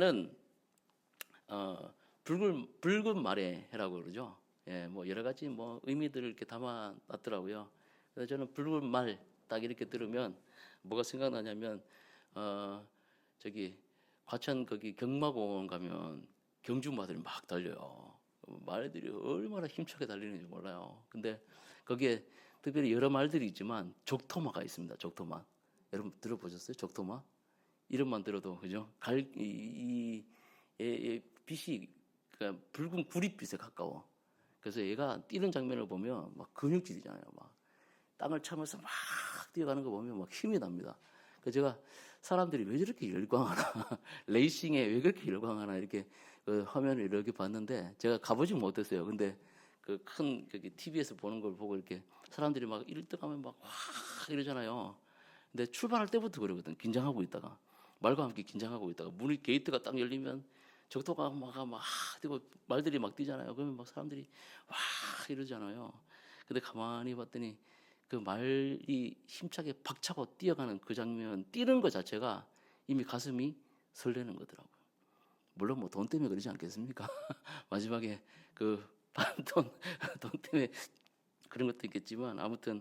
는 붉은 말의 해라고 그러죠. 예, 뭐 여러 가지 뭐 의미들을 이렇게 담아놨더라고요. 그래서 저는 붉은 말 딱 이렇게 들으면 뭐가 생각나냐면 저기 과천 거기 경마공원 가면 경주마들이 막 달려요. 말들이 얼마나 힘차게 달리는지 몰라요. 근데 거기에 특별히 여러 말들이 있지만 적토마가 있습니다. 적토마. 여러분 들어보셨어요? 적토마? 이름만 들어도 그죠? 빛이 그러니까 붉은 구릿빛에 가까워. 그래서 얘가 뛰는 장면을 보면 막 근육질이잖아요. 막 땅을 차면서 막 뛰어가는 거 보면 막 힘이 납니다. 그래서 제가 사람들이 왜 저렇게 열광하나, 레이싱에 왜 그렇게 열광하나 이렇게 그 화면을 이렇게 봤는데 제가 가보지 못했어요. 근데 그 큰 TV에서 보는 걸 보고 이렇게 사람들이 막 1등하면 막 와 이러잖아요. 근데 출발할 때부터 그러거든. 긴장하고 있다가 말과 함께 긴장하고 있다가 문이 게이트가 딱 열리면 적토가 막 뛰고 말들이 막 뛰잖아요. 그러면 막 사람들이 와 이러잖아요. 근데 가만히 봤더니 그 말이 힘차게 박차고 뛰어가는 그 장면, 뛰는 것 자체가 이미 가슴이 설레는 거더라고요. 물론 뭐 돈 때문에 그러지 않겠습니까? 마지막에 그 돈 때문에 그런 것도 있겠지만 아무튼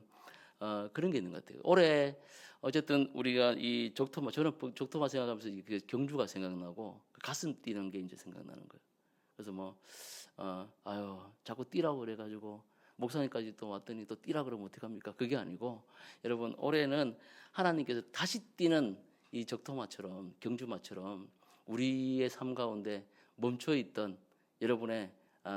그런 게 있는 것 같아요. 올해 어쨌든 우리가 이 적토마, 저는 적토마 생각하면서 그 경주가 생각나고 가슴 뛰는 게 이제 생각나는 거예요. 그래서 뭐 아유 자꾸 뛰라고 그래가지고 목사님까지 또 왔더니 또 뛰라 그러면 어떡합니까? 그게 아니고 여러분 올해는 하나님께서 다시 뛰는 이 적토마처럼 경주마처럼 우리의 삶 가운데 멈춰 있던 여러분의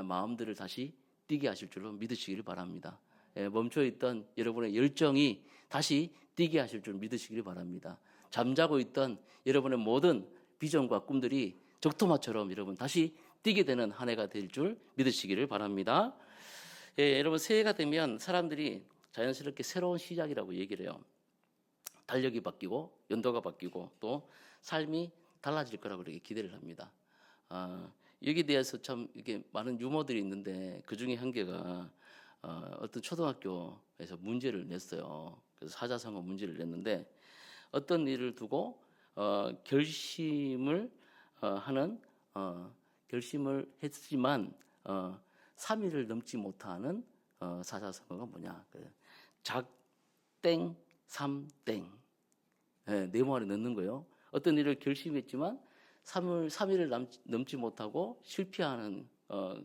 마음들을 다시 뛰게 하실 줄로 믿으시기를 바랍니다. 예, 멈춰 있던 여러분의 열정이 다시 뛰게 하실 줄 믿으시기를 바랍니다. 잠자고 있던 여러분의 모든 비전과 꿈들이 적토마처럼 여러분 다시 뛰게 되는 한 해가 될 줄 믿으시기를 바랍니다. 예, 여러분 새해가 되면 사람들이 자연스럽게 새로운 시작이라고 얘기를 해요. 달력이 바뀌고 연도가 바뀌고 또 삶이 달라질 거라고 그렇게 기대를 합니다. 여기에 대해서 참 이게 많은 유머들이 있는데 그 중에 한 개가 어떤 초등학교에서 문제를 냈어요. 그래서 사자성어 문제를 냈는데 어떤 일을 두고 결심을 하는 결심을 했지만 3일을 넘지 못하는 사자성어가 뭐냐? 작땡 삼땡 네모안에 넣는 거예요. 어떤 일을 결심했지만 3일을 넘지 못하고 실패하는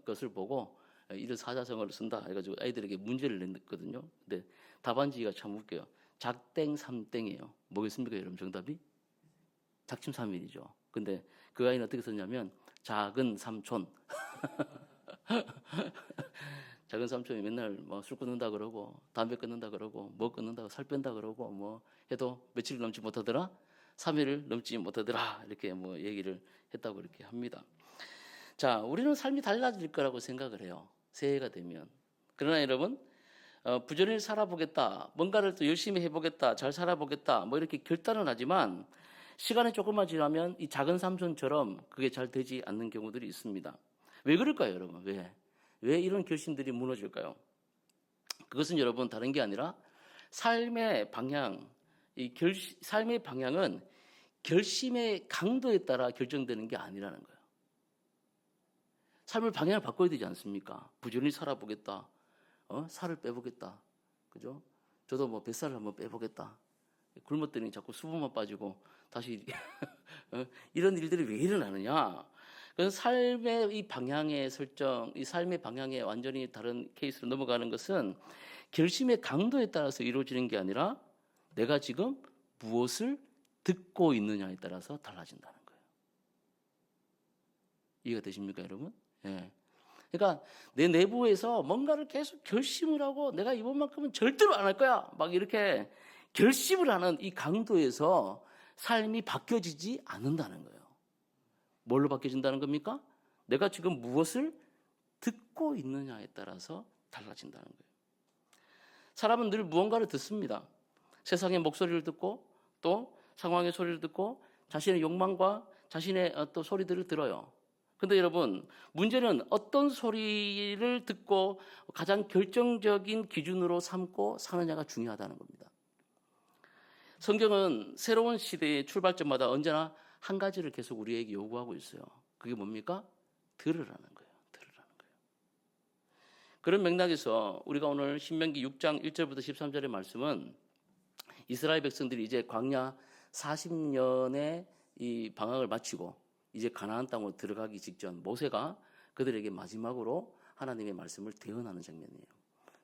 것을 보고 이런 사자성어를 쓴다 해가지고 아이들에게 문제를 냈거든요. 근데 답안지가 참 웃겨요. 작땡 삼땡이에요. 뭐겠습니까, 여러분 정답이? 작심삼일이죠. 근데 그 아이는 어떻게 썼냐면 작은 삼촌. 작은 삼촌이 맨날 뭐 술 끊는다 그러고 담배 끊는다 그러고 뭐 끊는다고 살 뺀다 그러고 뭐 해도 며칠을 넘지 못하더라. 3일을 넘지 못하더라. 이렇게 뭐 얘기를 했다고 이렇게 합니다. 자, 우리는 삶이 달라질 거라고 생각을 해요. 새해가 되면. 그러나 여러분, 부지런히 살아보겠다. 뭔가를 또 열심히 해보겠다. 잘 살아보겠다. 뭐 이렇게 결단은 하지만 시간이 조금만 지나면 이 작은 삼촌처럼 그게 잘 되지 않는 경우들이 있습니다. 왜 그럴까요, 여러분? 왜 이런 결심들이 무너질까요? 그것은 여러분 다른 게 아니라 삶의 방향, 삶의 방향은 결심의 강도에 따라 결정되는 게 아니라는 거예요. 삶의 방향을 바꿔야 되지 않습니까? 부지런히 살아보겠다. 살을 빼보겠다. 그죠? 저도 뭐 뱃살을 한번 빼보겠다. 굶었더니 자꾸 수분만 빠지고 다시 이런 일들이 왜 일어나느냐? 그래서 삶의 이 방향의 설정, 이 삶의 방향에 완전히 다른 케이스로 넘어가는 것은 결심의 강도에 따라서 이루어지는 게 아니라 내가 지금 무엇을 듣고 있느냐에 따라서 달라진다는 거예요. 이해가 되십니까, 여러분? 예. 그러니까 내 내부에서 뭔가를 계속 결심을 하고 내가 이번만큼은 절대로 안 할 거야. 막 이렇게 결심을 하는 이 강도에서 삶이 바뀌어지지 않는다는 거예요. 뭘로 바뀌어진다는 겁니까? 내가 지금 무엇을 듣고 있느냐에 따라서 달라진다는 거예요. 사람은 늘 무언가를 듣습니다. 세상의 목소리를 듣고 또 상황의 소리를 듣고 자신의 욕망과 자신의 또 소리들을 들어요. 근데 여러분, 문제는 어떤 소리를 듣고 가장 결정적인 기준으로 삼고 사느냐가 중요하다는 겁니다. 성경은 새로운 시대의 출발점마다 언제나 한 가지를 계속 우리에게 요구하고 있어요. 그게 뭡니까? 들으라는 거예요. 들으라는 거예요. 그런 맥락에서 우리가 오늘 신명기 6장 1절부터 13절의 말씀은 이스라엘 백성들이 이제 광야 40년의 이 방학을 마치고 이제 가나안 땅으로 들어가기 직전 모세가 그들에게 마지막으로 하나님의 말씀을 대언하는 장면이에요.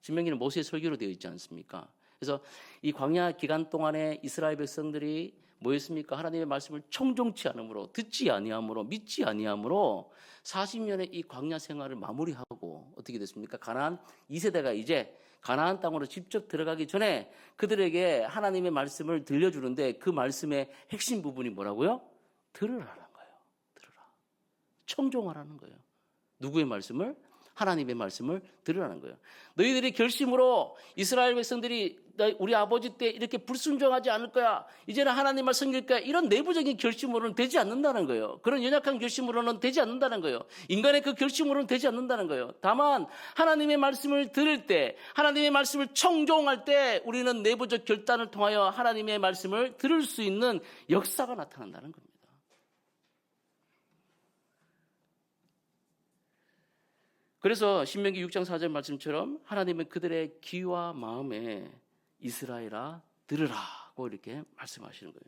신명기는 모세의 설교로 되어 있지 않습니까? 그래서 이 광야 기간 동안에 이스라엘 백성들이 뭐였습니까? 하나님의 말씀을 청종치 않으므로, 듣지 아니하므로, 믿지 아니하므로 40년의 이 광야 생활을 마무리하고 어떻게 됐습니까? 가나안 2세대가 이제 가나안 땅으로 직접 들어가기 전에 그들에게 하나님의 말씀을 들려주는데 그 말씀의 핵심 부분이 뭐라고요? 들으라는 거예요. 들으라. 청종하라는 거예요. 누구의 말씀을? 하나님의 말씀을 들으라는 거예요. 너희들이 결심으로 이스라엘 백성들이 우리 아버지 때 이렇게 불순종하지 않을 거야. 이제는 하나님을 섬길 거야. 이런 내부적인 결심으로는 되지 않는다는 거예요. 그런 연약한 결심으로는 되지 않는다는 거예요. 인간의 그 결심으로는 되지 않는다는 거예요. 다만 하나님의 말씀을 들을 때, 하나님의 말씀을 청종할 때 우리는 내부적 결단을 통하여 하나님의 말씀을 들을 수 있는 역사가 나타난다는 겁니다. 그래서 신명기 6장 4절 말씀처럼 하나님은 그들의 귀와 마음에 이스라엘아 들으라고 이렇게 말씀하시는 거예요.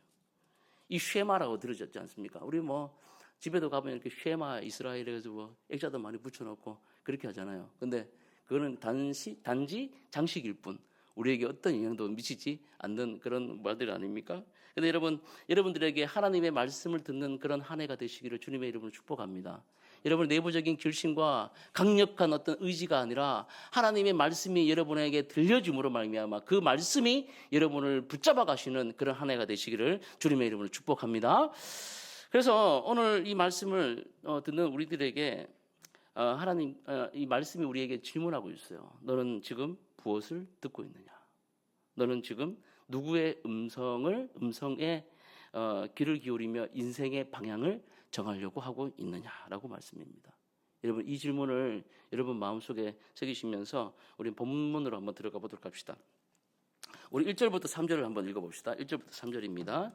이 쉐마라고 들으셨지 않습니까? 우리 뭐 집에도 가보면 이렇게 쉐마 이스라엘에서 뭐 액자도 많이 붙여놓고 그렇게 하잖아요. 근데 그거는 단지 장식일 뿐 우리에게 어떤 영향도 미치지 않는 그런 말들 아닙니까? 근데 여러분들에게 하나님의 말씀을 듣는 그런 한 해가 되시기를 주님의 이름으로 축복합니다. 여러분 내부적인 결심과 강력한 어떤 의지가 아니라 하나님의 말씀이 여러분에게 들려줌으로 말미암아 그 말씀이 여러분을 붙잡아 가시는 그런 한 해가 되시기를 주님의 이름으로 축복합니다. 그래서 오늘 이 말씀을 듣는 우리들에게 하나님 이 말씀이 우리에게 질문하고 있어요. 너는 지금 무엇을 듣고 있느냐? 너는 지금 누구의 음성에 귀를 기울이며 인생의 방향을 정하려고 하고 있느냐라고 말씀입니다. 여러분 이 질문을 여러분 마음속에 새기시면서 우리 본문으로 한번 들어가 보도록 합시다. 우리 1절부터 3절을 한번 읽어봅시다. 1절부터 3절입니다.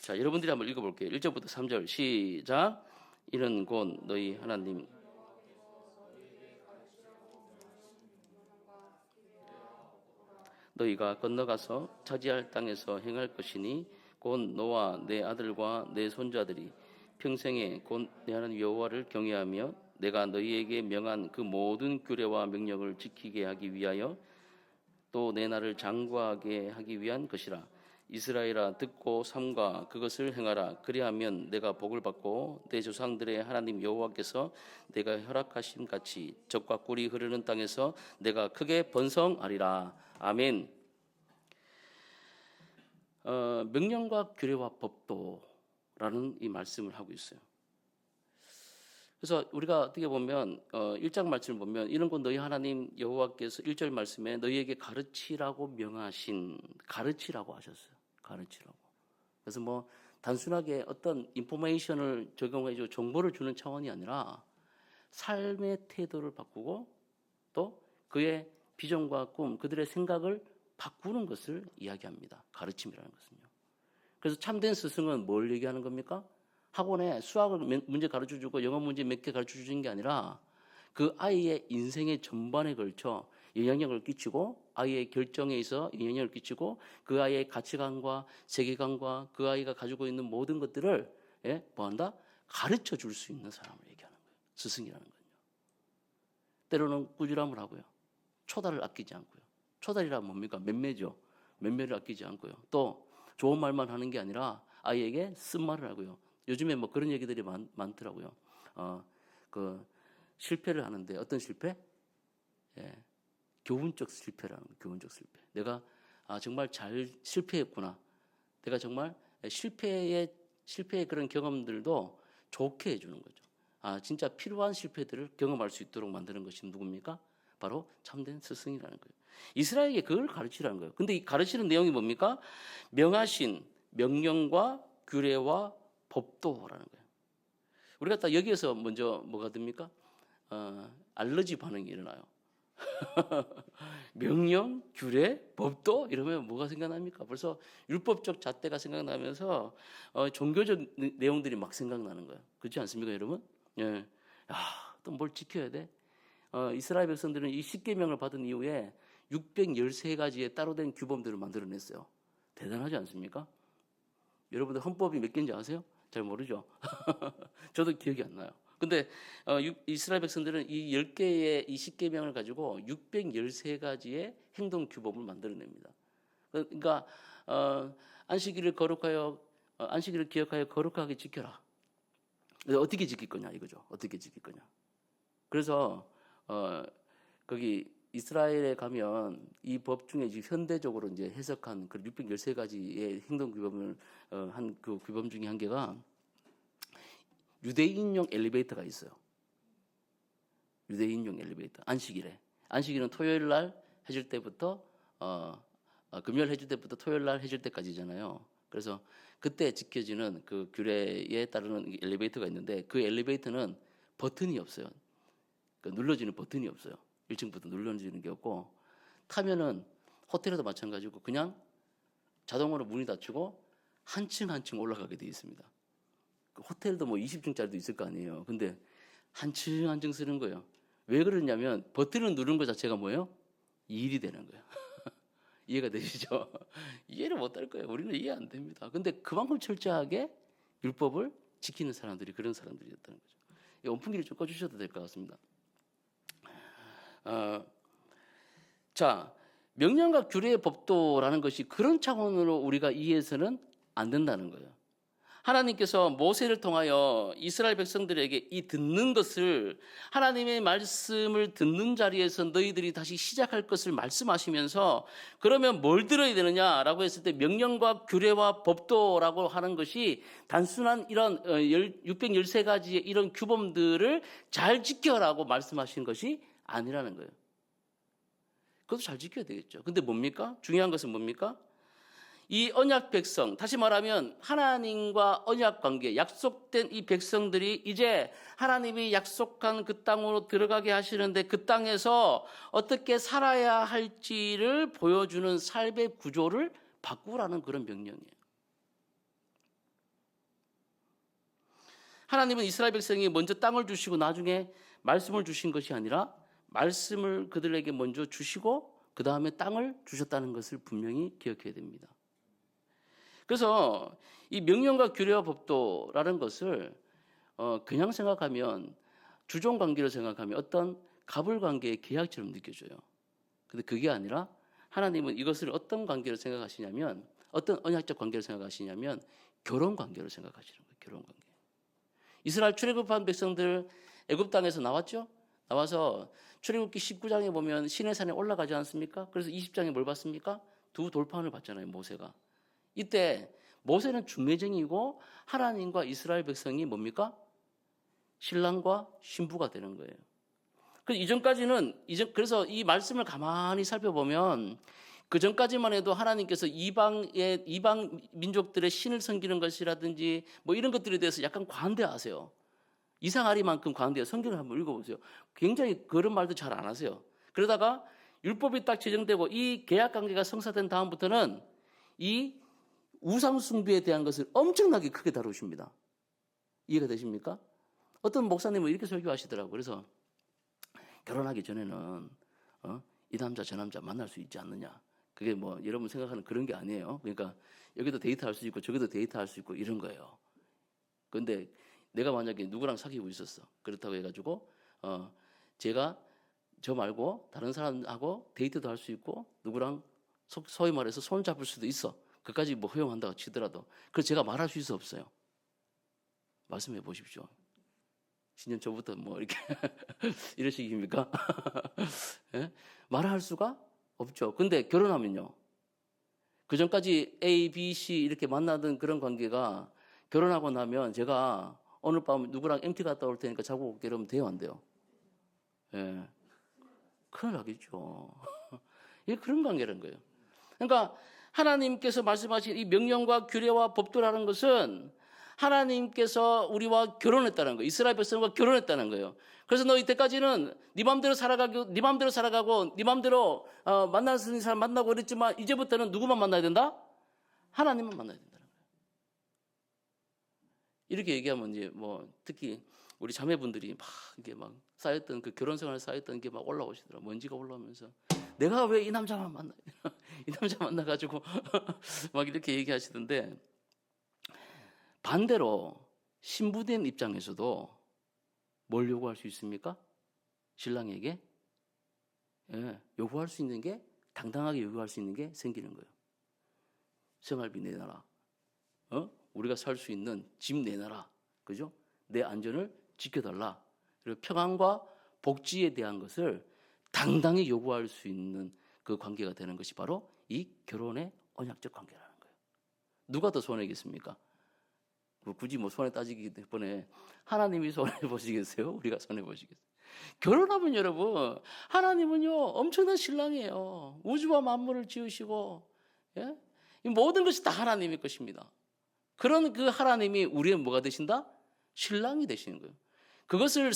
자, 여러분들이 한번 읽어볼게요. 1절부터 3절 시작. 이는 곧 너희 하나님 너희가 건너가서 차지할 땅에서 행할 것이니 곧 너와 내 아들과 내 손자들이 평생에 곧 내 하나님 여호와를 경외하며 내가 너희에게 명한 그 모든 규례와 명령을 지키게 하기 위하여 또 내 나를 장구하게 하기 위한 것이라. 이스라엘아 듣고 삼가 그것을 행하라. 그리하면 내가 복을 받고 내 조상들의 하나님 여호와께서 내가 허락하심 같이 젖과 꿀이 흐르는 땅에서 내가 크게 번성하리라. 아멘. 명령과 규례와 법도라는 이 말씀을 하고 있어요. 그래서 우리가 어떻게 보면 1장 말씀을 보면 이런 건 너희 하나님 여호와께서 1절 말씀에 너희에게 가르치라고 명하신 가르치라고 하셨어요. 가르치라고. 그래서 뭐 단순하게 어떤 인포메이션을 적용해주고 정보를 주는 차원이 아니라 삶의 태도를 바꾸고 또 그의 비전과 꿈, 그들의 생각을 바꾸는 것을 이야기합니다. 가르침이라는 것은요. 그래서 참된 스승은 뭘 얘기하는 겁니까? 학원에 수학을 문제 가르쳐주고 영어 문제 몇 개 가르쳐주는 게 아니라 그 아이의 인생의 전반에 걸쳐 영향력을 끼치고 아이의 결정에 있어 영향력을 끼치고 그 아이의 가치관과 세계관과 그 아이가 가지고 있는 모든 것들을 뭐한다? 가르쳐 줄 수 있는 사람을 얘기하는 거예요. 스승이라는 건요. 때로는 꾸지람을 하고요. 초달을 아끼지 않고요. 초달이란 뭡니까? 맴매죠. 맴매를 아끼지 않고요. 또 좋은 말만 하는 게 아니라 아이에게 쓴말을 하고요. 요즘에 뭐 그런 얘기들이 많더라고요. 그 실패를 하는데 어떤 실패? 교훈적 실패라는 거예요. 교훈적 실패. 내가 정말 잘 실패했구나. 내가 정말 실패의 그런 경험들도 좋게 해주는 거죠. 진짜 필요한 실패들을 경험할 수 있도록 만드는 것이 누굽니까? 바로 참된 스승이라는 거예요. 이스라엘에게 그걸 가르치라는 거예요. 근데 이 가르치는 내용이 뭡니까? 명하신 명령과 규례와 법도라는 거예요. 우리가 딱 여기에서 먼저 뭐가 됩니까? 알러지 반응이 일어나요. 명령, 규례, 법도 이러면 뭐가 생각납니까? 벌써 율법적 잣대가 생각나면서 종교적 내용들이 막 생각나는 거예요. 그렇지 않습니까, 여러분? 예. 또 뭘 지켜야 돼? 이스라엘 백성들은 이 십계명을 받은 이후에 613가지의 따로 된 규범들을 만들어냈어요. 대단하지 않습니까? 여러분들 헌법이 몇 개인지 아세요? 잘 모르죠? 저도 기억이 안 나요. 근데 이스라엘 백성들은 이 10개의 이 십계명을 가지고 613가지의 행동 규범을 만들어냅니다. 그러니까 안식일을 거룩하여 안식일을 기억하여 거룩하게 지켜라. 어떻게 지킬 거냐 이거죠. 어떻게 지킬 거냐. 그래서 거기 이스라엘에 가면 이 법 중에 현대적으로 이제 해석한 그 613가지의 행동 규범을 한 그 규범 중에 한 개가 유대인용 엘리베이터가 있어요. 유대인용 엘리베이터. 안식일은 토요일 날 해줄 때부터 금요일 해줄 때부터 토요일 날 해줄 때까지잖아요. 그래서 그때 지켜지는 그 규례에 따르는 엘리베이터가 있는데 그 엘리베이터는 버튼이 없어요. 그러니까 눌러지는 버튼이 없어요. 1층부터 눌러지는 게 없고 타면은 호텔에도 마찬가지고 그냥 자동으로 문이 닫히고 한 층 한 층 올라가게 되어 있습니다. 호텔도 뭐 20층짜리도 있을 거 아니에요. 근데 한 층 한 층 쓰는 거예요. 왜 그러냐면 버튼을 누르는 것 자체가 뭐예요? 일이 되는 거예요. 이해가 되시죠? 이해를 못 할 거예요. 우리는 이해 안 됩니다. 근데 그만큼 철저하게 율법을 지키는 사람들이 그런 사람들이었다는 거죠. 이 온풍기를 좀 꺼주셔도 될 것 같습니다. 자, 명령과 규례의 법도라는 것이 그런 차원으로 우리가 이해해서는 안 된다는 거예요. 하나님께서 모세를 통하여 이스라엘 백성들에게 이 듣는 것을 하나님의 말씀을 듣는 자리에서 너희들이 다시 시작할 것을 말씀하시면서 그러면 뭘 들어야 되느냐라고 했을 때 명령과 규례와 법도라고 하는 것이 단순한 이런 613가지의 이런 규범들을 잘 지켜라고 말씀하신 것이 아니라는 거예요. 그것도 잘 지켜야 되겠죠. 근데 뭡니까? 중요한 것은 뭡니까? 이 언약 백성, 다시 말하면 하나님과 언약 관계, 약속된 이 백성들이 이제 하나님이 약속한 그 땅으로 들어가게 하시는데 그 땅에서 어떻게 살아야 할지를 보여주는 삶의 구조를 바꾸라는 그런 명령이에요. 하나님은 이스라엘 백성이 먼저 땅을 주시고 나중에 말씀을 주신 것이 아니라 말씀을 그들에게 먼저 주시고 그 다음에 땅을 주셨다는 것을 분명히 기억해야 됩니다. 그래서 이 명령과 규례와 법도라는 것을 그냥 생각하면 주종 관계로 생각하면 어떤 갑을 관계의 계약처럼 느껴져요. 근데 그게 아니라 하나님은 이것을 어떤 관계로 생각하시냐면 어떤 언약적 관계로 생각하시냐면 결혼 관계로 생각하시는 거예요. 결혼 관계. 이스라엘 출애굽한 백성들 애굽 땅에서 나왔죠? 나와서 출애굽기 19장에 보면 시내산에 올라가지 않습니까? 그래서 20장에 뭘 받습니까? 두 돌판을 받잖아요, 모세가. 이때 모세는 중매쟁이고 하나님과 이스라엘 백성이 뭡니까? 신랑과 신부가 되는 거예요. 그래서 이 말씀을 가만히 살펴보면 그 전까지만 해도 하나님께서 이방 민족들의 신을 섬기는 것이라든지 뭐 이런 것들에 대해서 약간 관대하세요. 이상하리만큼 관대해요. 성경을 한번 읽어보세요. 굉장히 그런 말도 잘 안 하세요. 그러다가 율법이 딱 제정되고 이 계약 관계가 성사된 다음부터는 이 우상 숭배에 대한 것을 엄청나게 크게 다루십니다. 이해가 되십니까? 어떤 목사님은 이렇게 설교하시더라고요. 그래서 결혼하기 전에는 이 남자 저 남자 만날 수 있지 않느냐. 그게 뭐 여러분 생각하는 그런 게 아니에요. 그러니까 여기도 데이트할 수 있고 저기도 데이트할 수 있고 이런 거예요. 그런데 내가 만약에 누구랑 사귀고 있었어. 그렇다고 해가지고 제가 저 말고 다른 사람하고 데이트도 할 수 있고 누구랑 소위 말해서 손 잡을 수도 있어. 그까지 뭐 허용한다고 치더라도 그걸 제가 말할 수 있어 없어요? 말씀해 보십시오. 신년 초부터 뭐 이렇게 이런 식입니까? 예? 말할 수가 없죠. 근데 결혼하면요. 그 전까지 A, B, C 이렇게 만나던 그런 관계가 결혼하고 나면 제가 오늘 밤 누구랑 MT 갔다 올 테니까 자고 올게 이러면 돼요, 안 돼요? 예. 큰일 나겠죠. 이게 그런 관계라는 거예요. 그러니까 하나님께서 말씀하신 이 명령과 규례와 법도라는 것은 하나님께서 우리와 결혼했다는 거예요. 이스라엘 백성과 결혼했다는 거예요. 그래서 너 이때까지는 네 맘대로 살아가고 네 맘대로 만나는 사람 만나고 그랬지만 이제부터는 누구만 만나야 된다? 하나님만 만나야 된다는 거예요. 이렇게 얘기하면 이제 뭐 특히 우리 자매분들이 막 이게 막 쌓였던 그 결혼 생활에 쌓였던 게 막 올라오시더라고요. 먼지가 올라오면서 내가 왜 이 남자만 만나? 이 남자 만나가지고 막 이렇게 얘기하시던데, 반대로 신부된 입장에서도 뭘 요구할 수 있습니까? 신랑에게 요구할 수 있는 게, 당당하게 요구할 수 있는 게 생기는 거예요. 생활비 내놔라. 우리가 살 수 있는 집 내놔라. 그죠? 내 안전을 지켜달라. 그리고 평안과 복지에 대한 것을 당당히 요구할 수 있는 그 관계가 되는 것이 바로 이 결혼의 언약적 관계라는 거예요. 누가 더 손해겠습니까? 굳이 뭐 손해 따지기 때문에 하나님이 손해 보시겠어요? 우리가 손해 보시겠어요? 결혼하면 여러분, 하나님은요 엄청난 신랑이에요. 우주와 만물을 지으시고, 예? 이 모든 것이 다 하나님의 것입니다. 그런 그 하나님이 우리의 뭐가 되신다? 신랑이 되시는 거예요. 그것을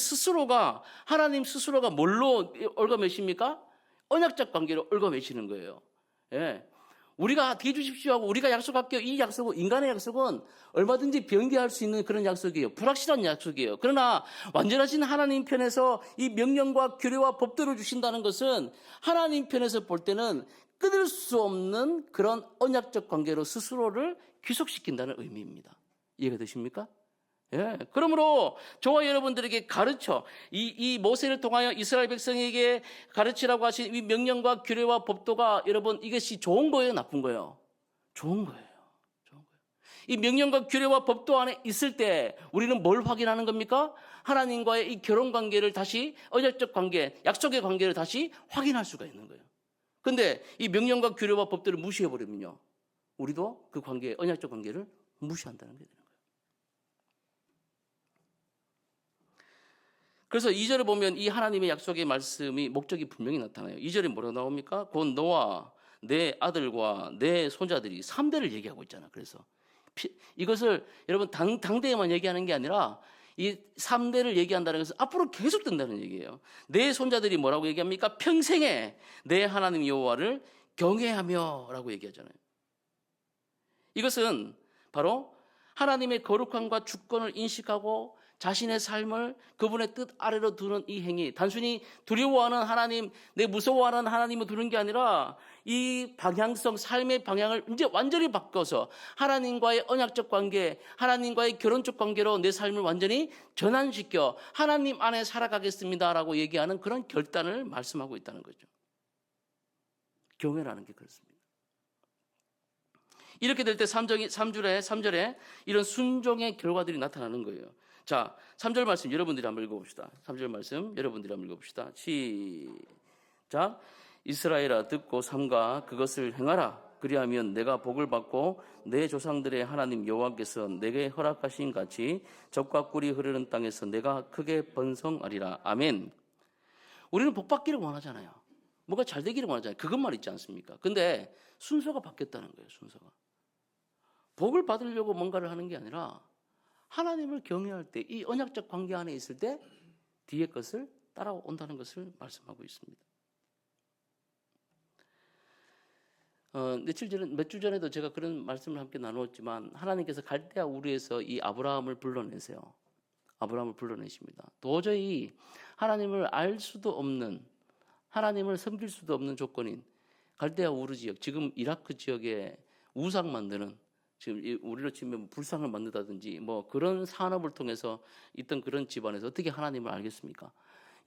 하나님 스스로가 뭘로 얽어매십니까? 언약적 관계로 얽어매시는 거예요. 예. 우리가 뒤에 주십시오 하고 우리가 약속할게요. 이 약속은, 인간의 약속은 얼마든지 변개할 수 있는 그런 약속이에요. 불확실한 약속이에요. 그러나 완전하신 하나님 편에서 이 명령과 규례와 법도를 주신다는 것은 하나님 편에서 볼 때는 끊을 수 없는 그런 언약적 관계로 스스로를 귀속시킨다는 의미입니다. 이해가 되십니까? 예. 그러므로 저와 여러분들에게 이 모세를 통하여 이스라엘 백성에게 가르치라고 하신 이 명령과 규례와 법도가, 여러분, 이것이 좋은 거예요, 나쁜 거예요? 좋은 거예요. 좋은 거예요. 이 명령과 규례와 법도 안에 있을 때 우리는 뭘 확인하는 겁니까? 하나님과의 이 결혼 관계를 다시, 언약적 관계, 약속의 관계를 다시 확인할 수가 있는 거예요. 근데 이 명령과 규례와 법도를 무시해버리면요, 우리도 그 관계, 언약적 관계를 무시한다는 게 되는 거예요. 그래서 2절에 보면 이 하나님의 약속의 말씀이 목적이 분명히 나타나요. 2절에 뭐라고 나옵니까? 곧 너와 내 아들과 내 손자들이 3대를 얘기하고 있잖아. 그래서 이것을 여러분 당대에만 얘기하는 게 아니라 이 3대를 얘기한다는 것은 앞으로 계속 된다는 얘기예요. 내 손자들이 뭐라고 얘기합니까? 평생에 내 하나님 여호와를 경외하며 라고 얘기하잖아요. 이것은 바로 하나님의 거룩함과 주권을 인식하고 자신의 삶을 그분의 뜻 아래로 두는 이 행위, 단순히 두려워하는 하나님, 내 무서워하는 하나님을 두는 게 아니라 이 방향성, 삶의 방향을 이제 완전히 바꿔서 하나님과의 언약적 관계, 하나님과의 결혼적 관계로 내 삶을 완전히 전환시켜 하나님 안에 살아가겠습니다라고 얘기하는 그런 결단을 말씀하고 있다는 거죠. 경외라는 게 그렇습니다. 이렇게 될 때 3절에 이런 순종의 결과들이 나타나는 거예요. 자, 3절 말씀 여러분들이 한번 읽어봅시다. 3절 말씀 여러분들이 한번 읽어봅시다. 시작. 이스라엘아 듣고 삼가 그것을 행하라. 그리하면 내가 복을 받고 내 조상들의 하나님 여호와께서 내게 허락하신 같이 젖과 꿀이 흐르는 땅에서 내가 크게 번성하리라. 아멘. 우리는 복 받기를 원하잖아요. 뭐가 잘 되기를 원하잖아요. 그것만 있지 않습니까? 근데 순서가 바뀌었다는 거예요. 순서가. 복을 받으려고 뭔가를 하는 게 아니라 하나님을 경외할 때, 이 언약적 관계 안에 있을 때 뒤에 것을 따라온다는 것을 말씀하고 있습니다. 몇 주 전에도 제가 그런 말씀을 함께 나누었지만 하나님께서 갈대아 우르에서 이 아브라함을 불러내세요. 아브라함을 불러내십니다. 도저히 하나님을 알 수도 없는, 하나님을 섬길 수도 없는 조건인 갈대아 우르 지역, 지금 이라크 지역에 우상 만드는, 지금 우리로 치면 불상을 만든다든지 뭐 그런 산업을 통해서 있던 그런 집안에서 어떻게 하나님을 알겠습니까?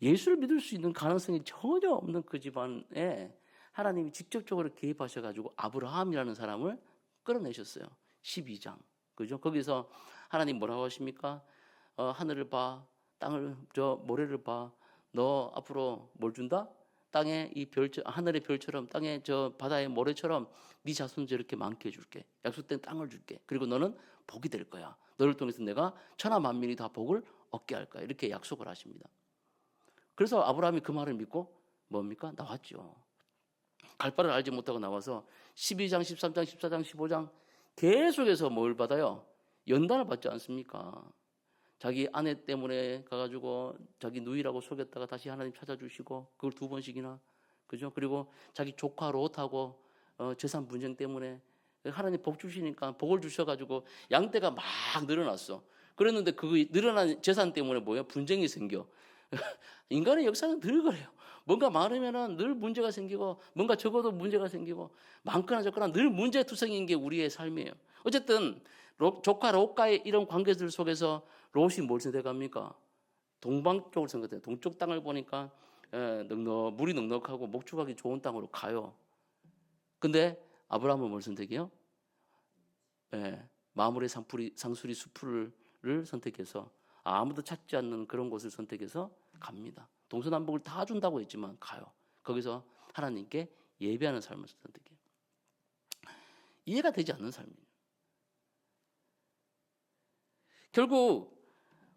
예수를 믿을 수 있는 가능성이 전혀 없는 그 집안에 하나님이 직접적으로 개입하셔가지고 아브라함이라는 사람을 끌어내셨어요. 12장. 그죠? 거기서 하나님 뭐라고 하십니까? 하늘을 봐, 모래를 봐. 너 앞으로 뭘 준다? 땅에 하늘의 별처럼, 땅에 바다의 모래처럼 네 자손 저렇게 많게 해줄게. 약속된 땅을 줄게. 그리고 너는 복이 될 거야. 너를 통해서 내가 천하 만민이 다 복을 얻게 할 거야. 이렇게 약속을 하십니다. 그래서 아브라함이 그 말을 믿고 뭡니까? 나왔죠. 갈 바를 알지 못하고 나와서 12장, 13장, 14장, 15장 계속해서 뭘 받아요? 연단을 받지 않습니까? 자기 아내 때문에 가가지고 자기 누이라고 속였다가 다시 하나님 찾아주시고 그걸 2번씩이나, 그죠? 그리고 자기 조카 롯하고 재산 분쟁 때문에 하나님 복 주시니까 복을 주셔가지고 양떼가 막 늘어났어. 그랬는데 그 늘어난 재산 때문에 뭐예요? 분쟁이 생겨. 인간의 역사는 늘 그래요. 뭔가 많으면은 늘 문제가 생기고, 뭔가 적어도 문제가 생기고, 많거나 적거나 늘 문제투성인 게 우리의 삶이에요. 어쨌든 조카 롯과의 이런 관계들 속에서 롯이 뭘 선택합니까? 동방 쪽을 선택해요. 동쪽 땅을 보니까 물이 넉넉하고 목축하기 좋은 땅으로 가요. 근데 아브라함은 뭘 선택해요? 마물의 상수리 숲을 선택해서 아무도 찾지 않는 그런 곳을 선택해서 갑니다. 동서남북을 다 준다고 했지만 가요. 거기서 하나님께 예배하는 삶을 선택해요. 이해가 되지 않는 삶이에요. 결국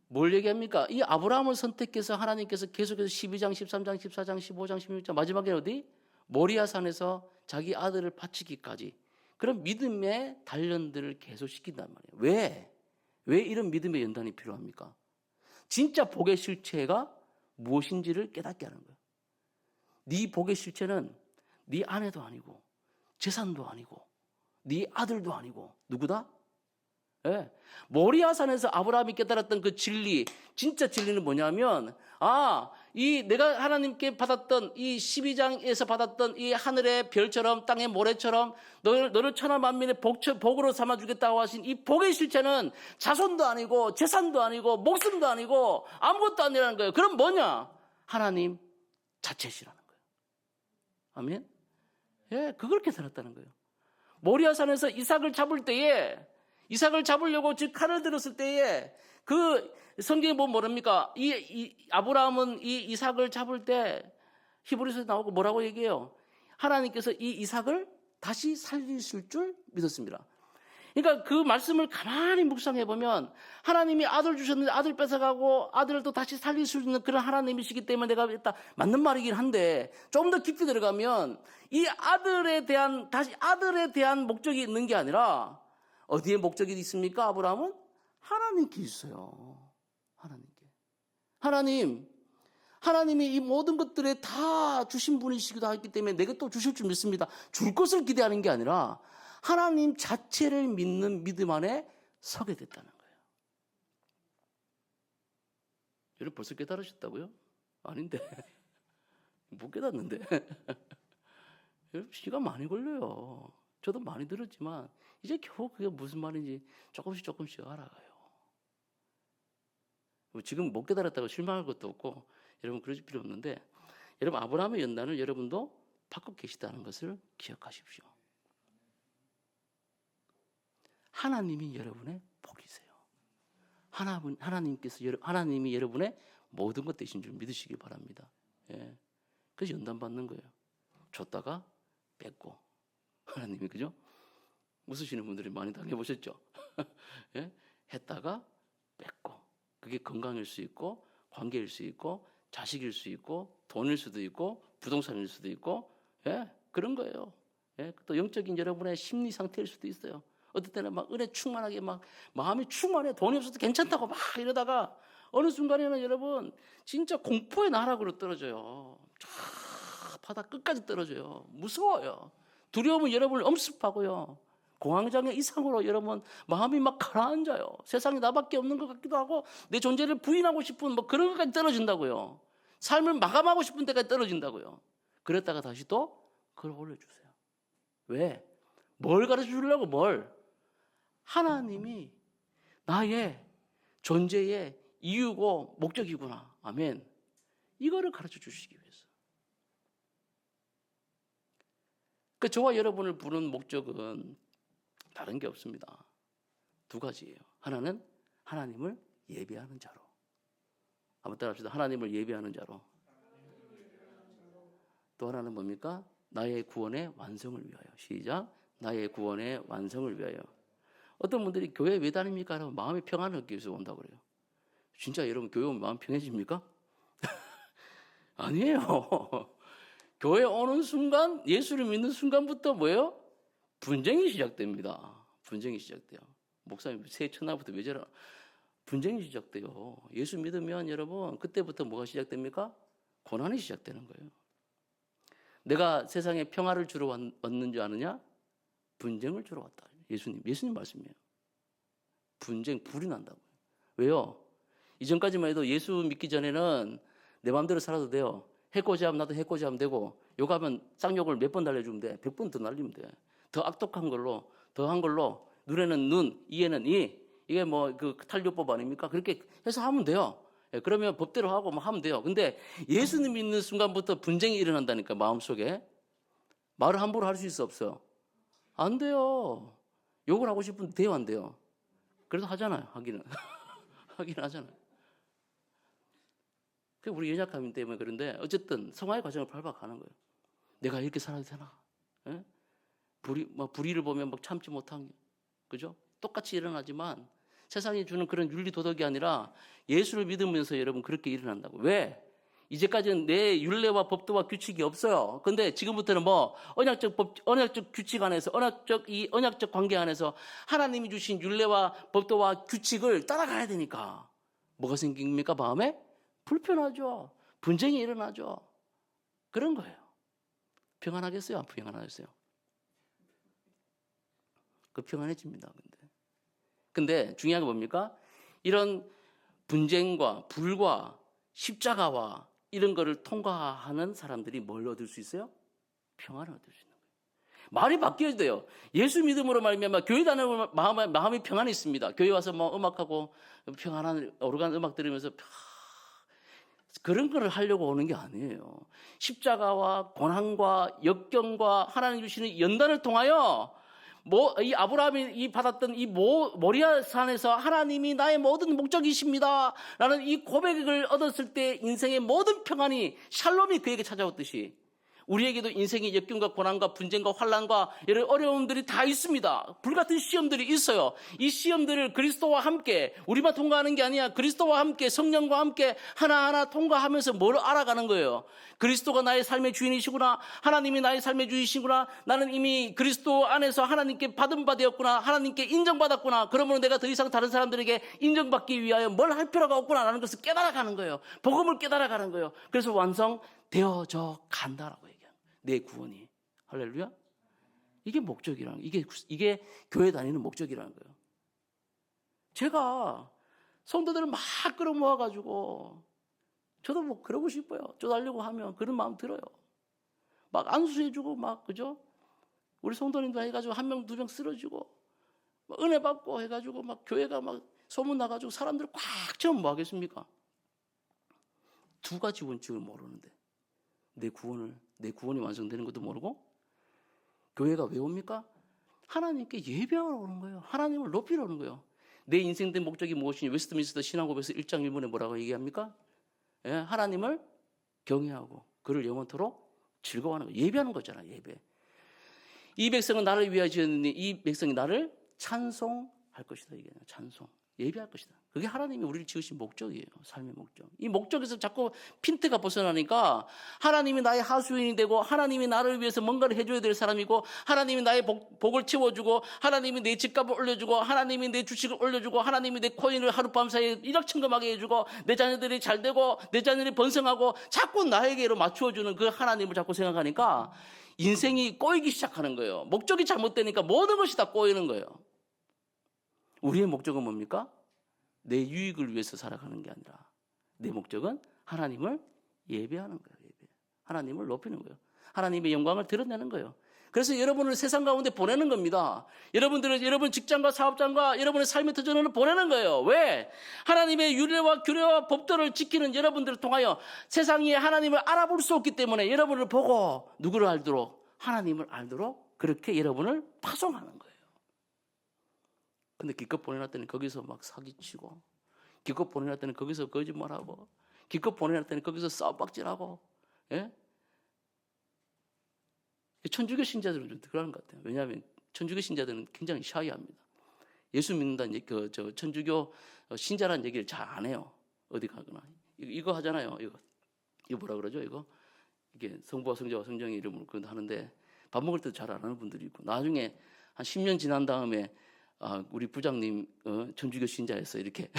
뭘 얘기합니까? 이 아브라함을 선택해서 하나님께서 계속해서 12장, 13장, 14장, 15장, 16장 마지막에 어디? 모리아산에서 자기 아들을 바치기까지 그런 믿음의 단련들을 계속 시킨단 말이에요. 왜? 왜 이런 믿음의 연단이 필요합니까? 진짜 복의 실체가 무엇인지를 깨닫게 하는 거예요. 네 복의 실체는 네 아내도 아니고 재산도 아니고 네 아들도 아니고 누구다? 네. 모리아산에서 아브라함이 깨달았던 그 진리, 진짜 진리는 뭐냐면 이 내가 하나님께 받았던 이 12장에서 받았던 이 하늘의 별처럼 땅의 모래처럼 너를 천하 만민의 복으로 삼아주겠다고 하신 이 복의 실체는 자손도 아니고 재산도 아니고 목숨도 아니고 아무것도 아니라는 거예요. 그럼 뭐냐? 하나님 자체시라는 거예요. 아멘? 예, 그걸 깨달았다는 거예요. 모리아산에서 이삭을 잡으려고 즉 칼을 들었을 때에 그 성경에 보면 뭐랍니까? 이 아브라함은 이 이삭을 잡을 때 히브리서에 나오고 뭐라고 얘기해요? 하나님께서 이 이삭을 다시 살리실 줄 믿었습니다. 그러니까 그 말씀을 가만히 묵상해 보면 하나님이 아들 주셨는데 아들 뺏어가고 아들을 또 다시 살릴 수 있는 그런 하나님이시기 때문에 내가 일단 맞는 말이긴 한데 좀 더 깊이 들어가면 이 아들에 대한 목적이 있는 게 아니라 어디에 목적이 있습니까? 아브라함은 하나님께 있어요. 하나님이 이 모든 것들에 다 주신 분이시기도 하기 때문에 내가 또 주실 줄 믿습니다. 줄 것을 기대하는 게 아니라 하나님 자체를 믿는 믿음 안에 서게 됐다는 거예요. 여러분 벌써 깨달으셨다고요? 아닌데. 못 깨닫는데. 여러분 시간 많이 걸려요. 저도 많이 들었지만 이제 겨우 그게 무슨 말인지 조금씩 알아가요. 지금 못 깨달았다고 실망할 것도 없고 여러분 그러실 필요 없는데 여러분 아브라함의 연단을 여러분도 받고 계시다는 것을 기억하십시오. 하나님이 여러분의 복이세요. 하나님이 여러분의 모든 것 되신 줄 믿으시기 바랍니다. 예. 그래서 연단 받는 거예요. 줬다가 뺏고 하나님이 그죠? 웃으시는 분들이 많이 당해보셨죠? 예? 했다가 뺏고 그게 건강일 수 있고 관계일 수 있고 자식일 수 있고 돈일 수도 있고 부동산일 수도 있고 예? 그런 거예요. 예? 또 영적인 여러분의 심리 상태일 수도 있어요. 어떨 때는 막 은혜 충만하게 막 마음이 충만해 돈이 없어도 괜찮다고 막 이러다가 어느 순간에는 여러분 진짜 공포의 나락으로 떨어져요. 쫙 바다 끝까지 떨어져요. 무서워요. 두려움은 여러분을 엄습하고요. 공황장애 이상으로 여러분 마음이 막 가라앉아요. 세상에 나밖에 없는 것 같기도 하고 내 존재를 부인하고 싶은 뭐 그런 것까지 떨어진다고요. 삶을 마감하고 싶은 데까지 떨어진다고요. 그랬다가 다시 또 그걸 올려주세요. 왜? 뭘 가르쳐 주려고 뭘? 하나님이 나의 존재의 이유고 목적이구나. 아멘. 이거를 가르쳐 주시기 위해서. 그 저와 여러분을 부른 목적은 다른 게 없습니다. 두 가지예요. 하나는 하나님을 예배하는 자로. 한번 따라합시다. 하나님을 예배하는 자로. 또 하나는 뭡니까? 나의 구원의 완성을 위하여. 시작. 나의 구원의 완성을 위하여. 어떤 분들이 교회 왜 다닙니까? 라고 마음의 평안을 얻기 위해서 온다고 그래요. 진짜 여러분 교회 오면 마음 평해집니까? 아니에요. 교회 오는 순간 예수를 믿는 순간부터 뭐예요? 분쟁이 시작됩니다. 분쟁이 시작돼요. 목사님 새해 첫날부터 왜 저러? 분쟁이 시작돼요. 예수 믿으면 여러분 그때부터 뭐가 시작됩니까? 고난이 시작되는 거예요. 내가 세상에 평화를 주러 왔는 줄 아느냐? 분쟁을 주러 왔다. 예수님 말씀이에요. 분쟁, 불이 난다고요. 왜요? 이전까지만 해도 예수 믿기 전에는 내 마음대로 살아도 돼요. 해코지하면 나도 해코지하면 되고, 욕하면 쌍욕을 몇 번 날려주면 돼. 100번 더 날리면 돼. 더 악독한 걸로, 더한 걸로, 눈에는 눈, 이에는 이. 이게 뭐 그 탄력법 아닙니까? 그렇게 해서 하면 돼요. 예, 그러면 법대로 하고 뭐 하면 돼요. 근데 예수님 믿는 순간부터 분쟁이 일어난다니까, 마음속에. 말을 함부로 할 수 있어, 없어요? 안 돼요. 욕을 하고 싶은데 돼요, 안 돼요? 그래도 하잖아요, 하기는. 하긴 하잖아요. 그게 우리 연약함 때문에 그런데 어쨌든 성화의 과정을 밟아 가는 거예요. 내가 이렇게 살아도 되나? 예? 불의를 보면 막 참지 못한 게, 그죠? 똑같이 일어나지만 세상이 주는 그런 윤리 도덕이 아니라 예수를 믿으면서 여러분 그렇게 일어난다고. 왜? 이제까지는 내 율례와 법도와 규칙이 없어요. 근데 지금부터는 뭐 언약적 규칙 안에서 언약적 관계 안에서 하나님이 주신 율례와 법도와 규칙을 따라가야 되니까 뭐가 생깁니까? 마음에 불편하죠. 분쟁이 일어나죠. 그런 거예요. 평안하겠어요? 안 평안하겠어요? 그 평안해집니다. 근데 중요한 게 뭡니까? 이런 분쟁과 불과 십자가와 이런 거를 통과하는 사람들이 뭘 얻을 수 있어요? 평안을 얻을 수 있는 거예요. 말이 바뀌어야 돼요. 예수 믿음으로 말미암아 교회 다니는 마음이 평안이 있습니다. 교회 와서 뭐 음악하고 평안한 오르간 음악 들으면서 그런 거를 하려고 오는 게 아니에요. 십자가와 고난과 역경과 하나님 주시는 연단을 통하여 이 아브라함이 받았던 이 모리아 산에서 하나님이 나의 모든 목적이십니다 라는 이 고백을 얻었을 때 인생의 모든 평안이 샬롬이 그에게 찾아왔듯이 우리에게도 인생의 역경과 고난과 분쟁과 환난과 이런 어려움들이 다 있습니다. 불같은 시험들이 있어요. 이 시험들을 그리스도와 함께 우리만 통과하는 게 아니야. 그리스도와 함께 성령과 함께 하나하나 통과하면서 뭘 알아가는 거예요. 그리스도가 나의 삶의 주인이시구나. 하나님이 나의 삶의 주인이시구나. 나는 이미 그리스도 안에서 하나님께 받은 바 되었구나. 하나님께 인정받았구나. 그러면 내가 더 이상 다른 사람들에게 인정받기 위하여 뭘 할 필요가 없구나라는 것을 깨달아가는 거예요. 복음을 깨달아가는 거예요. 그래서 완성되어져 간다라고 얘기해요. 내 구원이. 할렐루야. 이게 목적이라는 거예요. 이게 교회 다니는 목적이라는 거예요. 제가 성도들을 막 끌어모아가지고 저도 뭐 그러고 싶어요. 쪼달려고 하면 그런 마음 들어요. 막 안수해주고 막 그죠? 우리 성도님도 해가지고 한 명, 두 명 쓰러지고 막 은혜 받고 해가지고 막 교회가 막 소문 나가지고 사람들 꽉 채우면 뭐 하겠습니까? 두 가지 원칙을 모르는데 내 구원이 완성되는 것도 모르고 교회가 왜 옵니까? 하나님께 예배하러 오는 거예요. 하나님을 높이러 오는 거예요. 내 인생된 목적이 무엇이니? 웨스트민스터 신앙고백에서 1장 1문에 뭐라고 얘기합니까? 예, 하나님을 경외하고 그를 영원토록 즐거워하는 거예요. 예배하는 거잖아요. 예배. 이 백성은 나를 위하여 지었느니 이 백성이 나를 찬송할 것이다. 이게 찬송. 예배할 것이다. 그게 하나님이 우리를 지으신 목적이에요. 삶의 목적. 이 목적에서 자꾸 핀트가 벗어나니까 하나님이 나의 하수인이 되고 하나님이 나를 위해서 뭔가를 해줘야 될 사람이고 하나님이 나의 복을 채워주고 하나님이 내 집값을 올려주고 하나님이 내 주식을 올려주고 하나님이 내 코인을 하룻밤 사이에 일확천금하게 해주고 내 자녀들이 잘 되고 내 자녀들이 번성하고 자꾸 나에게로 맞추어주는 그 하나님을 자꾸 생각하니까 인생이 꼬이기 시작하는 거예요. 목적이 잘못되니까 모든 것이 다 꼬이는 거예요. 우리의 목적은 뭡니까? 내 유익을 위해서 살아가는 게 아니라 내 목적은 하나님을 예배하는 거예요. 예배. 하나님을 높이는 거예요. 하나님의 영광을 드러내는 거예요. 그래서 여러분을 세상 가운데 보내는 겁니다. 여러분 직장과 사업장과 여러분의 삶의 터전을 보내는 거예요. 왜? 하나님의 율례와 규례와 법도를 지키는 여러분들을 통하여 세상에 하나님을 알아볼 수 없기 때문에 여러분을 보고 누구를 알도록 하나님을 알도록 그렇게 여러분을 파송하는 거예요. 근데 기껏 보내놨더니 거기서 막 사기치고 기껏 보내놨더니 거기서 거짓말하고 기껏 보내놨더니 거기서 싸움박질하고 예? 천주교 신자들은 좀 그러는 것 같아요. 왜냐하면 천주교 신자들은 굉장히 샤이합니다. 예수 믿는다는 천주교 신자라는 얘기를 잘 안 해요. 어디 가거나 이거 하잖아요. 이거 뭐라 그러죠? 이게 성부와 성자와 성령의 이름으로 하는데 밥 먹을 때도 잘 안 하는 분들이 있고 나중에 한 10년 지난 다음에 우리 부장님 천주교 신자였어 이렇게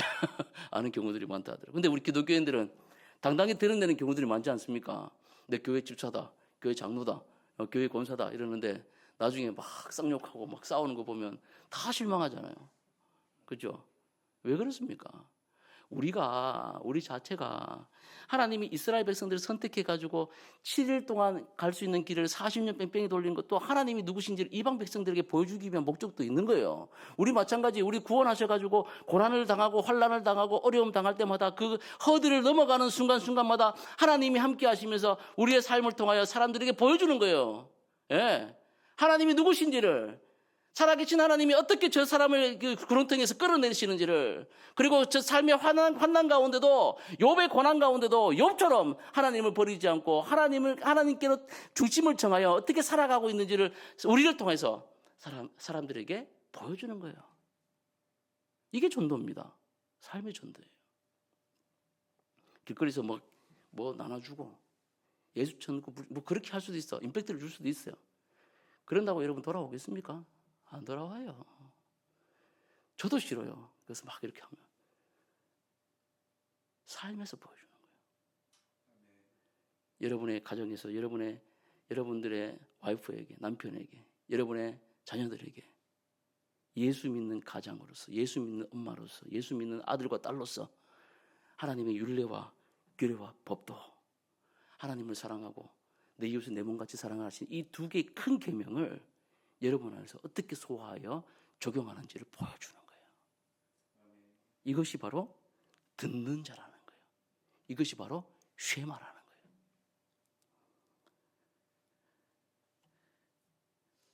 아는 경우들이 많다 하더라고요. 근데 우리 기독교인들은 당당히 드러내는 경우들이 많지 않습니까? 내 교회 집사다, 교회 장로다, 교회 권사다 이러는데 나중에 막 쌍욕하고 막 싸우는 거 보면 다 실망하잖아요. 그죠? 왜 그렇습니까? 우리 자체가 하나님이 이스라엘 백성들을 선택해가지고 7일 동안 갈 수 있는 길을 40년 뺑뺑이 돌린 것도 하나님이 누구신지를 이방 백성들에게 보여주기 위한 목적도 있는 거예요. 우리 마찬가지 우리 구원하셔가지고 고난을 당하고 환난을 당하고 어려움 당할 때마다 그 허들을 넘어가는 순간순간마다 하나님이 함께 하시면서 우리의 삶을 통하여 사람들에게 보여주는 거예요. 예. 하나님이 누구신지를, 살아계신 하나님이 어떻게 저 사람을 그 구렁텅이에서 끌어내시는지를, 그리고 저 삶의 환난 가운데도, 욥의 고난 가운데도 욥처럼 하나님을 버리지 않고 하나님께로 중심을 정하여 어떻게 살아가고 있는지를 우리를 통해서 사람들에게 보여주는 거예요. 이게 전도입니다. 삶의 전도예요. 길거리에서 뭐 나눠주고 예수 천국 뭐 그렇게 할 수도 있어. 임팩트를 줄 수도 있어요. 그런다고 여러분 돌아오겠습니까? 안 돌아와요. 저도 싫어요. 그래서 막 이렇게 하면 삶에서 보여주는 거예요. 여러분의 가정에서 여러분들의 와이프에게, 남편에게, 여러분의 자녀들에게 예수 믿는 가장으로서, 예수 믿는 엄마로서, 예수 믿는 아들과 딸로서 하나님의 율례와 규례와 법도, 하나님을 사랑하고 내 이웃을 내 몸같이 사랑하신 이 두 개의 큰 계명을 여러분 안에서 어떻게 소화하여 적용하는지를 보여주는 거예요. 이것이 바로 듣는 자라는 거예요. 이것이 바로 쉐마라는 거예요.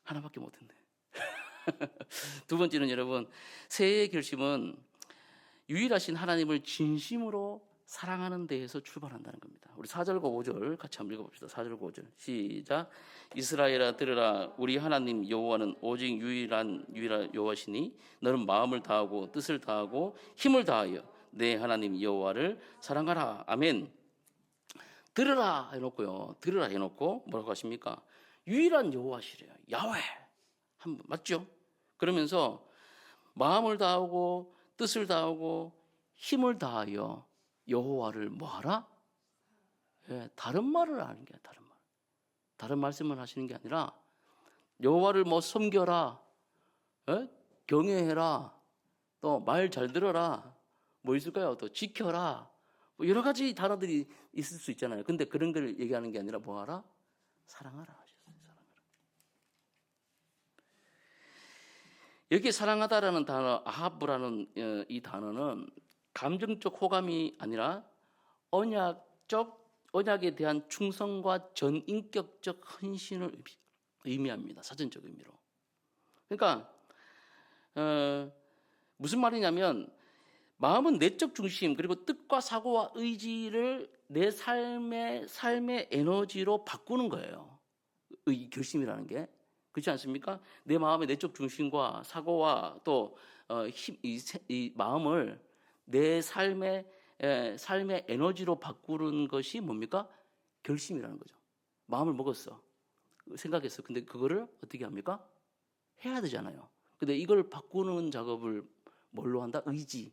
하나밖에 못했네. 두 번째는 여러분, 새해의 결심은 유일하신 하나님을 진심으로 사랑하는 데에서 출발한다는 겁니다. 우리 4절과 5절 같이 한번 읽어봅시다. 4절과 5절 시작. 이스라엘아 들으라, 우리 하나님 여호와는 오직 유일한 여호와시니 너는 마음을 다하고 뜻을 다하고 힘을 다하여 내 하나님 여호와를 사랑하라. 아멘. 들으라 해놓고요. 들으라 해놓고 뭐라고 하십니까? 유일한 여호와시래요. 야훼. 맞죠? 그러면서 마음을 다하고 뜻을 다하고 힘을 다하여 여호와를 뭐하라? 예, 다른 말을 하는 게 다른 말. 다른 말씀을 하시는 게 아니라 여호와를 뭐 섬겨라, 예? 경외해라, 또 말 잘 들어라, 뭐 있을까요? 또 지켜라, 뭐 여러 가지 단어들이 있을 수 있잖아요. 근데 그런 걸 얘기하는 게 아니라 뭐하라? 사랑하라 하셨어요. 사랑하라. 여기 사랑하다라는 단어, 아하브라는 이 단어는 감정적 호감이 아니라 언약에 대한 충성과 전인격적 헌신을 의미합니다. 사전적 의미로. 그러니까 무슨 말이냐면 마음은 내적 중심, 그리고 뜻과 사고와 의지를 내 삶의 에너지로 바꾸는 거예요. 이 결심이라는 게. 그렇지 않습니까? 내 마음의 내적 중심과 사고와 또 이 마음을 내 삶의 에너지로 바꾸는 것이 뭡니까? 결심이라는 거죠. 마음을 먹었어. 생각했어. 근데 그거를 어떻게 합니까? 해야 되잖아요. 근데 이걸 바꾸는 작업을 뭘로 한다? 의지.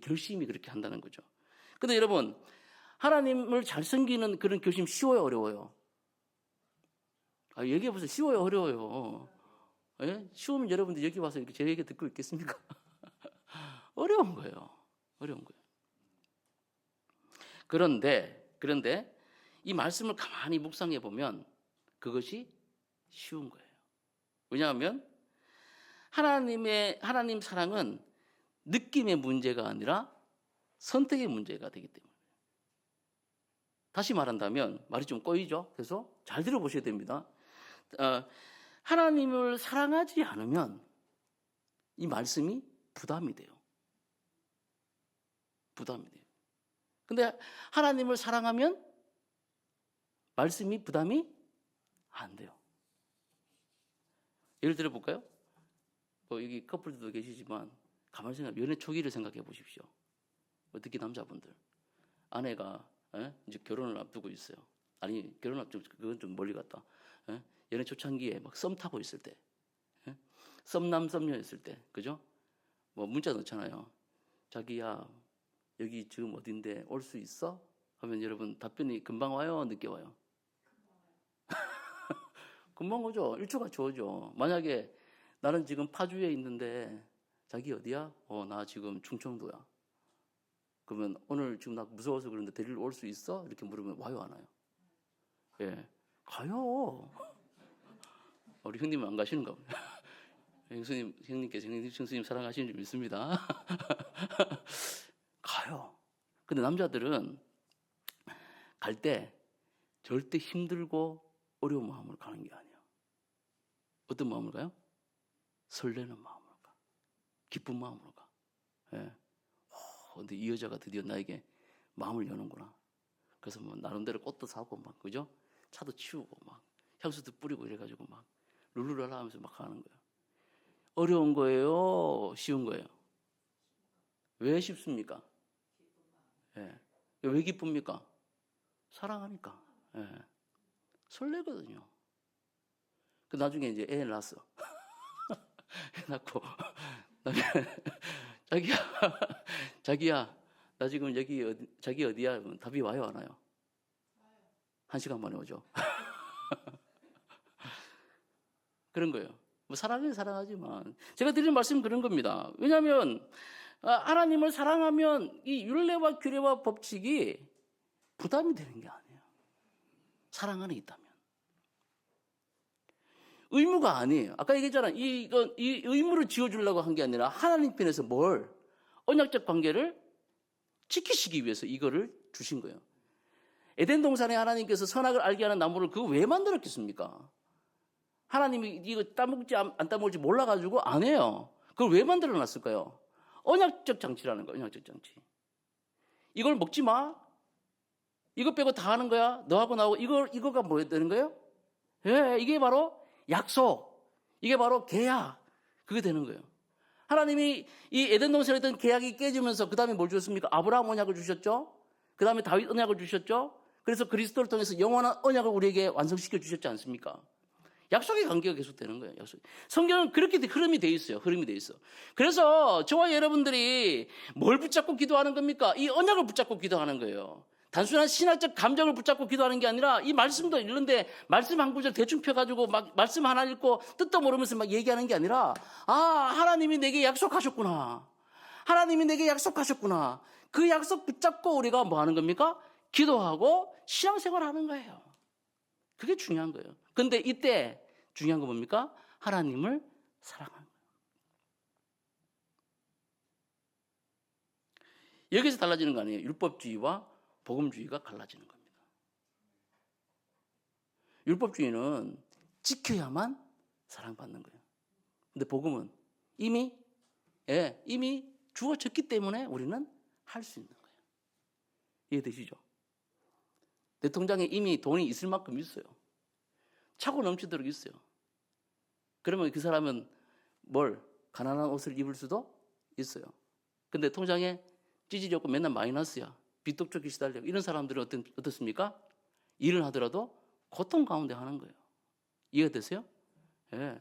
결심이 그렇게 한다는 거죠. 근데 여러분, 하나님을 잘 섬기는 그런 결심 쉬워요, 어려워요? 얘기해보세요. 쉬워요, 어려워요? 예? 쉬우면 여러분들 여기 와서 이렇게 제 얘기 듣고 있겠습니까? 어려운 거예요. 어려운 거예요. 그런데 이 말씀을 가만히 묵상해 보면 그것이 쉬운 거예요. 왜냐하면 하나님 사랑은 느낌의 문제가 아니라 선택의 문제가 되기 때문에. 다시 말한다면 말이 좀 꼬이죠. 그래서 잘 들어보셔야 됩니다. 하나님을 사랑하지 않으면 이 말씀이 부담이 돼요. 부담이 돼요. 근데 하나님을 사랑하면 말씀이 부담이 안 돼요. 예를 들어 볼까요? 뭐 여기 커플들도 계시지만 가만히 생각해, 연애 초기를 생각해 보십시오. 특히 남자분들, 아내가 이제 결혼을 앞두고 있어요. 아니 결혼 앞두고, 그건 좀 멀리 갔다. 연애 초창기에 막 썸 타고 있을 때, 썸남 썸녀였을 때, 그죠? 뭐 문자 넣잖아요. 자기야, 여기 지금 어딘데 올 수 있어? 하면 여러분 답변이 금방 와요, 늦게 와요? 금방 오죠. 1초 같이 오죠. 만약에 나는 지금 파주에 있는데 자기 어디야? 나 지금 충청도야. 그러면 오늘 지금 나 무서워서 그런데 데리러 올 수 있어? 이렇게 물으면 와요, 안 와요? 예, 가요. 우리 형님은 안 가시는가 보요. 형님께서 형수님 사랑하시는 줄 믿습니다. 가요. 근데 남자들은 갈 때 절대 힘들고 어려운 마음으로 가는 게 아니에요. 어떤 마음으로 가요? 설레는 마음으로 가. 기쁜 마음으로 가. 예. 근데 이 여자가 드디어 나에게 마음을 여는구나. 그래서 뭐 나름대로 꽃도 사고 막, 그죠? 차도 치우고 막 향수도 뿌리고 이래가지고 막 룰루랄라 하면서 막 하는 거예요. 어려운 거예요? 쉬운 거예요? 왜 쉽습니까? 예. 왜 기쁩니까? 사랑하니까. 예. 설레거든요. 그 나중에 이제 애 낳았어. 애 낳고 자기야, 나 지금 여기 자기 어디야? 답이 와요, 안 와요? 1시간 만에 오죠. 그런 거예요. 뭐 사랑은 사랑하지만 제가 드리는 말씀은 그런 겁니다. 왜냐하면 하나님을 사랑하면 이 율례와 규례와 법칙이 부담이 되는 게 아니에요. 사랑 안에 있다면. 의무가 아니에요. 아까 얘기했잖아요. 이 의무를 지어주려고 한 게 아니라 하나님 편에서 뭘? 언약적 관계를 지키시기 위해서 이거를 주신 거예요. 에덴 동산에 하나님께서 선악을 알게 하는 나무를 그거 왜 만들었겠습니까? 하나님이 이거 따먹을지 안 따먹을지 몰라가지고 안 해요. 그걸 왜 만들어 놨을까요? 언약적 장치라는 거예요. 언약적 장치. 이걸 먹지 마. 이거 빼고 다 하는 거야. 너하고 나하고 이거가 뭐 되는 거예요? 예, 이게 바로 약속. 이게 바로 계약. 그게 되는 거예요. 하나님이 이 에덴 동산에 있던 계약이 깨지면서 그 다음에 뭘 주셨습니까? 아브라함 언약을 주셨죠. 그 다음에 다윗 언약을 주셨죠. 그래서 그리스도를 통해서 영원한 언약을 우리에게 완성시켜 주셨지 않습니까? 약속의 관계가 계속되는 거예요. 약속. 성경은 그렇게 흐름이 돼 있어요. 흐름이 돼 있어. 그래서 저와 여러분들이 뭘 붙잡고 기도하는 겁니까? 이 언약을 붙잡고 기도하는 거예요. 단순한 신학적 감정을 붙잡고 기도하는 게 아니라 이 말씀도 읽는데 말씀 한 구절 대충 펴가지고 막 말씀 하나 읽고 뜻도 모르면서 막 얘기하는 게 아니라 하나님이 내게 약속하셨구나. 하나님이 내게 약속하셨구나. 그 약속 붙잡고 우리가 뭐 하는 겁니까? 기도하고 신앙생활 하는 거예요. 그게 중요한 거예요. 근데 이때 중요한 건 뭡니까? 하나님을 사랑하는 거예요. 여기서 달라지는 거 아니에요. 율법주의와 복음주의가 갈라지는 겁니다. 율법주의는 지켜야만 사랑받는 거예요. 근데 복음은 이미 주어졌기 때문에 우리는 할 수 있는 거예요. 이해되시죠? 내 통장에 이미 돈이 있을 만큼 있어요. 차고 넘치도록 있어요. 그러면 그 사람은 가난한 옷을 입을 수도 있어요. 근데 통장에 찌질이 없고 맨날 마이너스야. 빚독촉이 시달리고 이런 사람들은 어떻습니까? 일을 하더라도 고통 가운데 하는 거예요. 이해가 되세요? 예.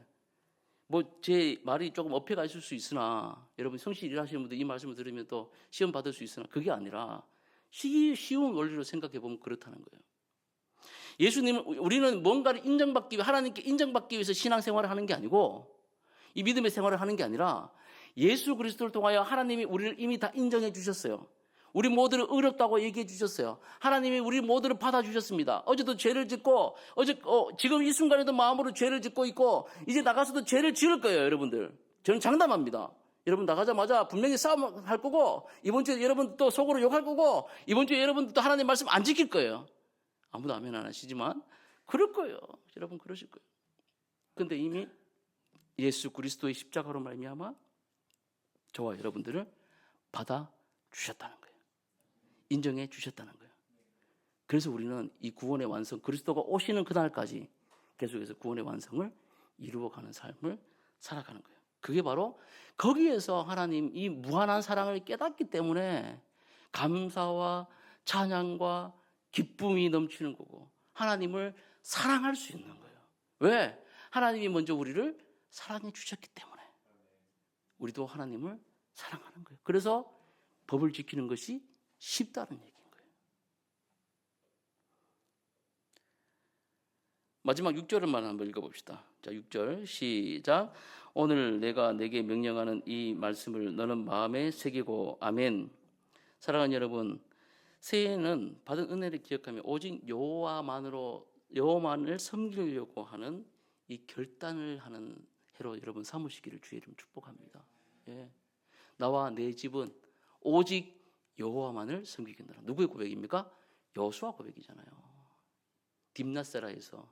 뭐 제 말이 조금 어폐가 있을 수 있으나 여러분 성실 일하시는 분들 이 말씀을 들으면 또 시험 받을 수 있으나 그게 아니라 쉬운 원리로 생각해 보면 그렇다는 거예요. 예수님은 우리는 뭔가를 하나님께 인정받기 위해서 신앙생활을 하는 게 아니고 이 믿음의 생활을 하는 게 아니라 예수 그리스도를 통하여 하나님이 우리를 이미 다 인정해 주셨어요. 우리 모두를 의롭다고 얘기해 주셨어요. 하나님이 우리 모두를 받아주셨습니다. 어제도 죄를 짓고 지금 이 순간에도 마음으로 죄를 짓고 있고 이제 나가서도 죄를 지을 거예요. 여러분들. 저는 장담합니다. 여러분 나가자마자 분명히 싸움할 거고 이번 주에 여러분 또 속으로 욕할 거고 이번 주에 여러분 또 하나님 말씀 안 지킬 거예요. 아무도 아멘 안 하시지만 그럴 거예요. 여러분 그러실 거예요. 근데 이미 예수 그리스도의 십자가로 말미암아 저와 여러분들을 받아주셨다는 거예요. 인정해 주셨다는 거예요. 그래서 우리는 이 구원의 완성, 그리스도가 오시는 그날까지 계속해서 구원의 완성을 이루어가는 삶을 살아가는 거예요. 그게 바로 거기에서 하나님 이 무한한 사랑을 깨닫기 때문에 감사와 찬양과 기쁨이 넘치는 거고 하나님을 사랑할 수 있는 거예요. 왜? 하나님이 먼저 우리를 사랑해 주셨기 때문에. 우리도 하나님을 사랑하는 거예요. 그래서 법을 지키는 것이 쉽다는 얘기인 거예요. 마지막 6절만 한번 읽어봅시다. 자, 6절 시작. 오늘 내가 내게 명령하는 이 말씀을 너는 마음에 새기고 아멘. 사랑하는 여러분, 새해는 받은 은혜를 기억하며 오직 여호와만을 섬기려고 하는 이 결단을 하는 해로 여러분 삼으시기를 주의 이름 축복합니다. 예. 나와 내 집은 오직 여호와만을 섬기겠노라. 누구의 고백입니까? 여호수아 고백이잖아요. 딥낫세라에서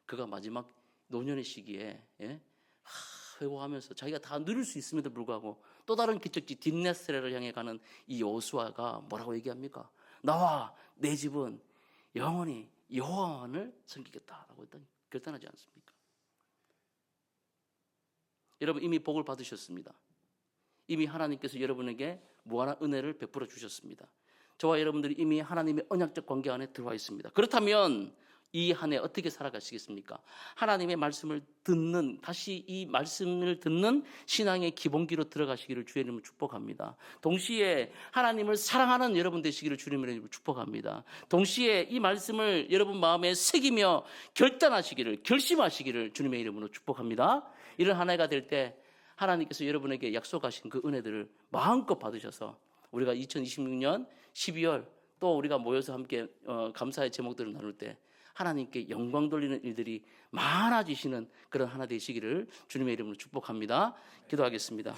그가 마지막 노년의 시기에 회고하면서 자기가 다 누릴 수 있음에도 불구하고 또 다른 기적지 딥낫세라를 향해 가는 이 여호수아가 뭐라고 얘기합니까? 나와 내 집은 영원히 여호와만을 섬기겠다라고 결단하지 않습니까? 여러분 이미 복을 받으셨습니다. 이미 하나님께서 여러분에게 무한한 은혜를 베풀어 주셨습니다. 저와 여러분들이 이미 하나님의 언약적 관계 안에 들어와 있습니다. 그렇다면 이 한 해 어떻게 살아가시겠습니까? 하나님의 말씀을 듣는, 다시 이 말씀을 듣는 신앙의 기본기로 들어가시기를 주의 이름으로 축복합니다. 동시에 하나님을 사랑하는 여러분 되시기를 주님의 이름으로 축복합니다. 동시에 이 말씀을 여러분 마음에 새기며 결심하시기를 주님의 이름으로 축복합니다. 이런 한 해가 될 때 하나님께서 여러분에게 약속하신 그 은혜들을 마음껏 받으셔서 우리가 2026년 12월 또 우리가 모여서 함께 감사의 제목들을 나눌 때 하나님께 영광 돌리는 일들이 많아지시는 그런 하나 되시기를 주님의 이름으로 축복합니다. 기도하겠습니다.